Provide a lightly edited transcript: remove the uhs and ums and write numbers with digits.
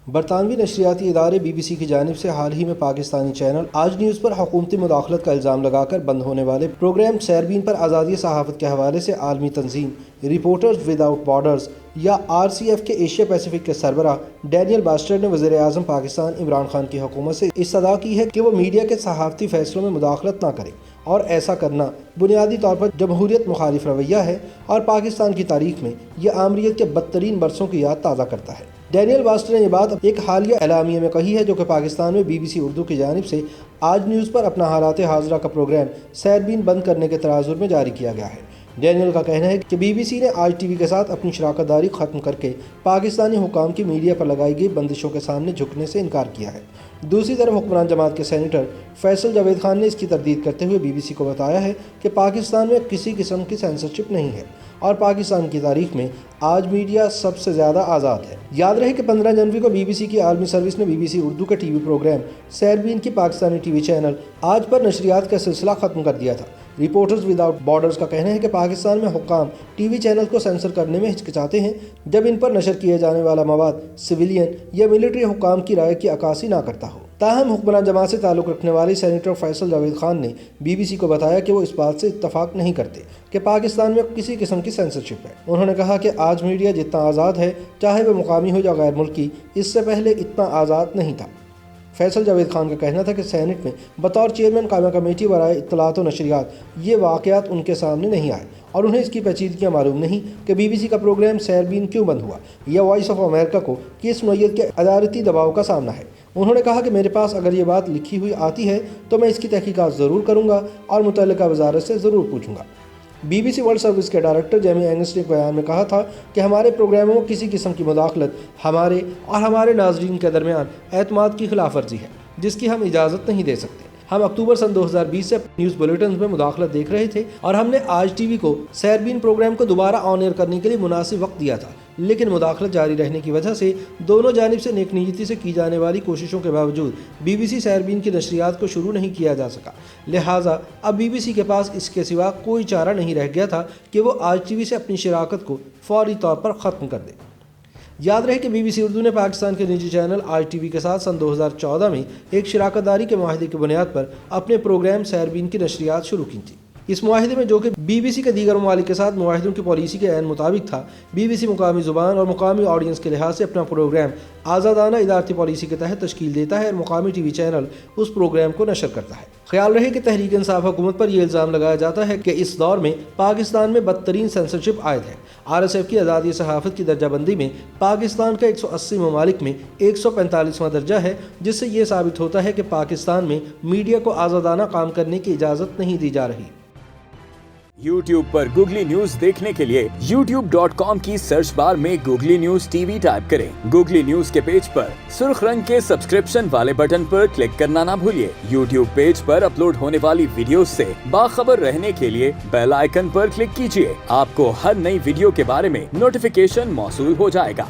برطانوی نشریاتی ادارے BBC کی جانب سے حال ہی میں پاکستانی چینل آج نیوز پر حکومتی مداخلت کا الزام لگا کر بند ہونے والے پروگرام سیربین پر آزادی صحافت کے حوالے سے عالمی تنظیم رپورٹرز وداؤٹ بارڈرز یا RCF کے ایشیا پیسیفک کے سربراہ ڈینیل باسٹر نے وزیر اعظم پاکستان عمران خان کی حکومت سے استدعا کی ہے کہ وہ میڈیا کے صحافتی فیصلوں میں مداخلت نہ کرے، اور ایسا کرنا بنیادی طور پر جمہوریت مخالف رویہ ہے اور پاکستان کی تاریخ میں یہ آمریت کے بدترین برسوں کی یاد تازہ کرتا ہے۔ ڈینیل باسٹر نے یہ بات ایک حالیہ اعلامیے میں کہی ہے جو کہ پاکستان میں BBC اردو کی جانب سے آج نیوز پر اپنا حالات حاضرہ کا پروگرام سیربین بند کرنے کے تناظر میں جاری کیا گیا ہے۔ ڈینیل کا کہنا ہے کہ BBC نے آج TV کے ساتھ اپنی شراکت داری ختم کر کے پاکستانی حکام کی میڈیا پر لگائی گئی بندشوں کے سامنے جھکنے سے انکار کیا ہے۔ دوسری طرف حکمران جماعت کے سینیٹر فیصل جاوید خان نے اس کی تردید کرتے ہوئے BBC کو بتایا ہے کہ پاکستان میں کسی قسم کی سینسرشپ نہیں ہے اور پاکستان کی تاریخ میں آج میڈیا سب سے زیادہ آزاد ہے۔ یاد رہے کہ 15 جنوری کو BBC کی عالمی سروس نے BBC اردو کا TV پروگرام سیربین کی پاکستانی TV چینل آج پر نشریات کا سلسلہ ختم کر دیا تھا۔ رپورٹرز وداؤٹ بارڈرز کا کہنا ہے کہ پاکستان میں حکام TV چینل کو سینسر کرنے میں ہچکچاتے ہیں جب ان پر نشر کیے جانے والا مواد سویلین یا ملٹری حکام کی رائے کی عکاسی نہ کرتا ہو۔ تاہم حکمران جماعت سے تعلق رکھنے والے سینیٹر فیصل جاوید خان نے BBC کو بتایا کہ وہ اس بات سے اتفاق نہیں کرتے کہ پاکستان میں کسی قسم کی سینسرشپ ہے۔ انہوں نے کہا کہ آج میڈیا جتنا آزاد ہے، چاہے وہ مقامی ہو یا غیر ملکی، اس سے پہلے اتنا آزاد نہیں تھا۔ فیصل جاوید خان کا کہنا تھا کہ سینٹ میں بطور چیئرمین قائمہ کمیٹی برائے اطلاعات و نشریات یہ واقعات ان کے سامنے نہیں آئے اور انہیں اس کی پیچیدگیاں معلوم نہیں کہ BBC کا پروگرام سیربین کیوں بند ہوا یا وائس آف امریکہ کو کس نوعیت کے عدالتی دباؤ کا سامنا ہے۔ انہوں نے کہا کہ میرے پاس اگر یہ بات لکھی ہوئی آتی ہے تو میں اس کی تحقیقات ضرور کروں گا اور متعلقہ وزارت سے ضرور پوچھوں گا۔ BBC ورلڈ سروس کے ڈائریکٹر جیمی اینگس نے ایک بیان میں کہا تھا کہ ہمارے پروگراموں میں کسی قسم کی مداخلت ہمارے اور ہمارے ناظرین کے درمیان اعتماد کی خلاف ورزی ہے جس کی ہم اجازت نہیں دے سکتے۔ ہم اکتوبر سن 2020 سے نیوز بلیٹنز میں مداخلت دیکھ رہے تھے اور ہم نے آج TV کو سیربین پروگرام کو دوبارہ آن ایئر کرنے کے لیے مناسب وقت دیا تھا، لیکن مداخلت جاری رہنے کی وجہ سے دونوں جانب سے نیک نیتی سے کی جانے والی کوششوں کے باوجود BBC سیربین کی نشریات کو شروع نہیں کیا جا سکا۔ لہٰذا اب BBC کے پاس اس کے سوا کوئی چارہ نہیں رہ گیا تھا کہ وہ آج TV سے اپنی شراکت کو فوری طور پر ختم کر دے۔ یاد رہے کہ BBC اردو نے پاکستان کے نجی چینل آج TV کے ساتھ سن 2014 میں ایک شراکت داری کے معاہدے کی بنیاد پر اپنے پروگرام سیربین کی نشریات شروع کی تھی۔ اس معاہدے میں جو کہ BBC کے دیگر ممالک کے ساتھ معاہدوں کی پالیسی کے عین مطابق تھا، BBC مقامی زبان اور مقامی آڈینس کے لحاظ سے اپنا پروگرام آزادانہ ادارتی پالیسی کے تحت تشکیل دیتا ہے اور مقامی TV چینل اس پروگرام کو نشر کرتا ہے۔ خیال رہے کہ تحریک انصاف حکومت پر یہ الزام لگایا جاتا ہے کہ اس دور میں پاکستان میں بدترین سینسرشپ عائد ہے۔ RSF کی آزادی صحافت کی درجہ بندی میں پاکستان کا 180 ممالک میں 145واں درجہ ہے، جس سے یہ ثابت ہوتا ہے کہ پاکستان میں میڈیا کو آزادانہ کام کرنے کی اجازت نہیں دی جا رہی۔ YouTube پر گوگلی نیوز دیکھنے کے لیے youtube.com کی سرچ بار میں گوگلی نیوز TV ٹائپ کریں۔ گوگلی نیوز کے پیج پر سرخ رنگ کے سبسکرپشن والے بٹن پر کلک کرنا نہ بھولیے۔ YouTube پیج پر اپلوڈ ہونے والی ویڈیوز سے باخبر رہنے کے لیے بیل آئیکن پر کلک کیجیے۔ آپ کو ہر نئی ویڈیو کے بارے میں نوٹیفیکیشن موصول ہو جائے گا۔